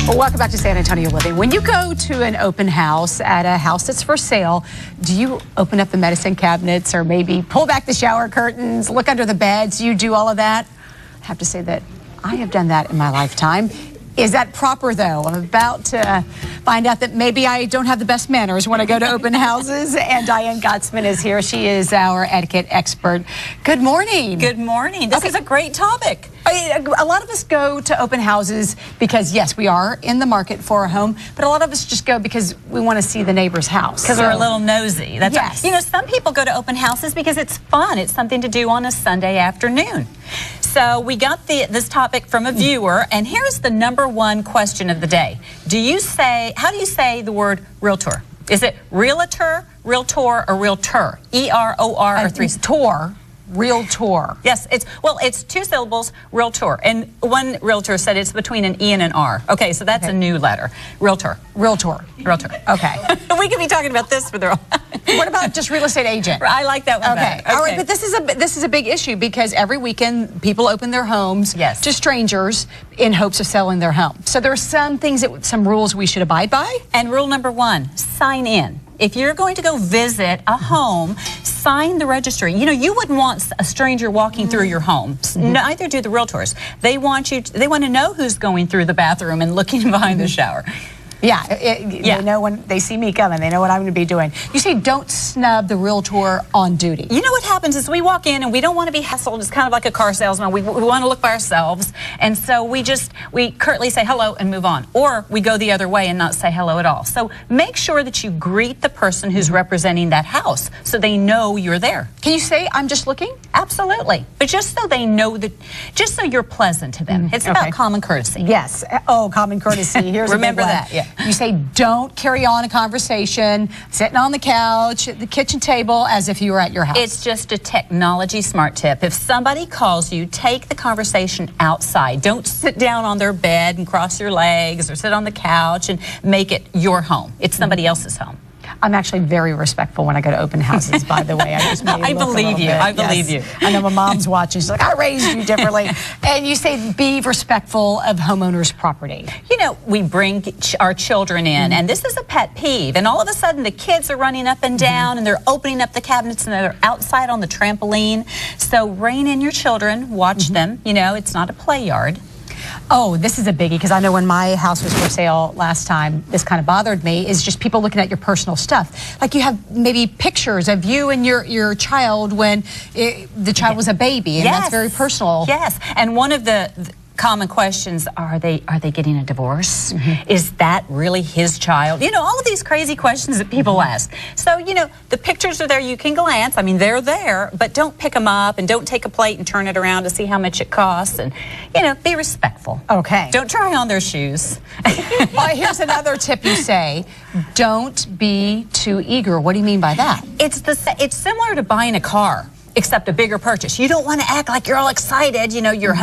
Well, welcome back to San Antonio Living. When you go to an open house at a house that's for sale, do you open up the medicine cabinets or maybe pull back the shower curtains, look under the beds? Do you do all of that? I have to say that I have done that in my lifetime. Is that proper, though? I'm about to find out that maybe I don't have the best manners when I go to open houses. And Diane Gottsman is here. She is our etiquette expert. Good morning. Good morning. This is a great topic. A lot of us go to open houses because, yes, we are in the market for a home, but a lot of us just go because we want to see the neighbor's house. Because we're a little nosy. That's yes. You know, some people go to open houses because it's fun. It's something to do on a Sunday afternoon. So we got this topic from a viewer, and here's the #1 question of the day. How do you say the word realtor? Is it realtor, realtor, or realtor? E-R-O-R or three? Tor. Realtor. Yes, it's 2 syllables, realtor. And one realtor said it's between an E and an R. Okay, so that's a new letter. Realtor. Realtor. Realtor. Okay. We could be talking about this for the What about just real estate agent? I like that one better. Okay. All right, but this is a big issue because every weekend people open their homes to strangers in hopes of selling their home. So there are some rules we should abide by. And rule #1, sign in. If you're going to go visit a home, sign the registry. You know, you wouldn't want a stranger walking through your home. Neither do the realtors. They want to know who's going through the bathroom and looking behind the shower. Yeah, they know when they see me coming. They know what I'm going to be doing. You say don't snub the realtor on duty. You know what happens is we walk in and we don't want to be hassled. It's kind of like a car salesman. We want to look by ourselves. And so we curtly say hello and move on. Or we go the other way and not say hello at all. So make sure that you greet the person who's representing that house so they know you're there. Can you say, I'm just looking? Absolutely. But just so they know that, just so you're pleasant to them. It's about common courtesy. Yes. Oh, common courtesy. Here's Remember a big one. that. Yeah. You say don't carry on a conversation sitting on the couch at the kitchen table as if you were at your house. It's just a technology smart tip. If somebody calls you, take the conversation outside. Don't sit down on their bed and cross your legs or sit on the couch and make it your home. It's somebody else's home. I'm actually very respectful when I go to open houses, by the way. I believe you. I believe you. I know my mom's watching. She's like, I raised you differently. And you say be respectful of homeowners' property. You know, we bring our children in, and this is a pet peeve. And all of a sudden, the kids are running up and down, and they're opening up the cabinets, and they're outside on the trampoline. So rein in your children. Watch them. You know, it's not a play yard. Oh, this is a biggie, because I know when my house was for sale last time, this kind of bothered me, is just people looking at your personal stuff. Like you have maybe pictures of you and your child when the child was a baby, and that's very personal. Yes, and one of the common questions, are they getting a divorce? Is that really his child? You know, all of these crazy questions that people ask. So, you know, the pictures are there. You can glance. I mean, they're there, but don't pick them up and don't take a plate and turn it around to see how much it costs. And, you know, be respectful. Okay. Don't try on their shoes. Well, here's another tip you say. Don't be too eager. What do you mean by that? It's similar to buying a car, except a bigger purchase. You don't want to act like you're all excited. You know, your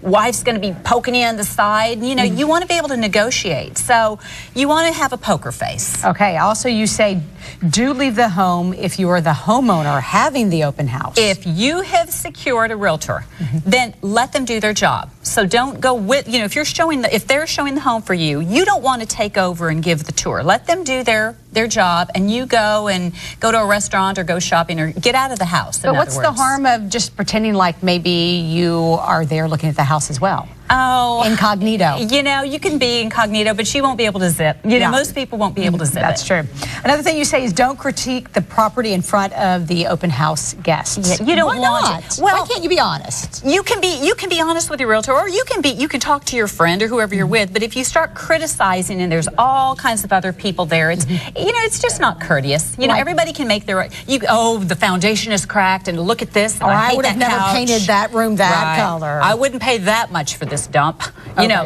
wife's going to be poking you on the side. You know, you want to be able to negotiate. So you want to have a poker face. Okay. Also, you say do leave the home if you are the homeowner having the open house. If you have secured a realtor, then let them do their job. So don't go with, you know, if they're showing the home for you, you don't want to take over and give the tour. Let them do their job, and you go to a restaurant or go shopping or get out of the house. But what's the harm of just pretending like maybe you are there looking at the house as well? Oh, incognito. You know, you can be incognito, but she won't be able to zip. You know, most people won't be able to zip. That's true. Another thing you say is don't critique the property in front of the open house guests. Yeah, you don't want it. Well, why can't you be honest? You can be honest with your realtor, or you can talk to your friend or whoever you're with. But if you start criticizing and there's all kinds of other people there, it's you know, it's just not courteous. You know, everybody can make their the foundation is cracked, and look at this. Or I would have never painted that room that color. I wouldn't pay that much for this dump. You know,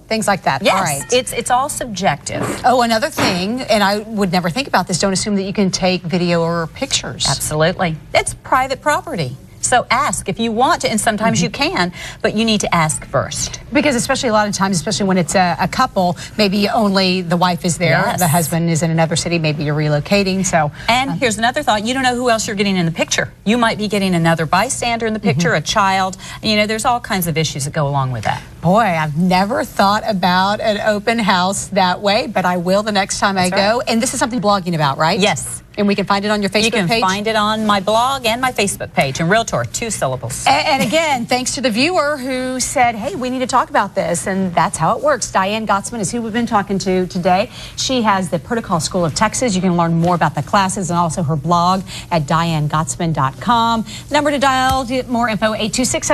things like that. Yes, all right. It's all subjective. Oh, another thing, and I would never think about this, don't assume that you can take video or pictures. Absolutely. It's private property. So ask if you want to, and sometimes you can, but you need to ask first. Because especially a lot of times, especially when it's a couple, maybe only the wife is there, Yes. the husband is in another city, maybe you're relocating. So, And here's another thought, you don't know who else you're getting in the picture. You might be getting another bystander in the picture, a child. You know, there's all kinds of issues that go along with that. boy, I've never thought about an open house that way, but I will the next time I go. And this is something blogging about, right? Yes. And we can find it on your Facebook You can page? find it on my blog and my Facebook page, and Realtor, 2 syllables. And again, thanks to the viewer who said, hey, we need to talk about this, and that's how it works. Diane Gottsman is who we've been talking to today. She has the Protocol School of Texas. You can learn more about the classes and also her blog at dianegottsman.com. Number to dial to get more info, 826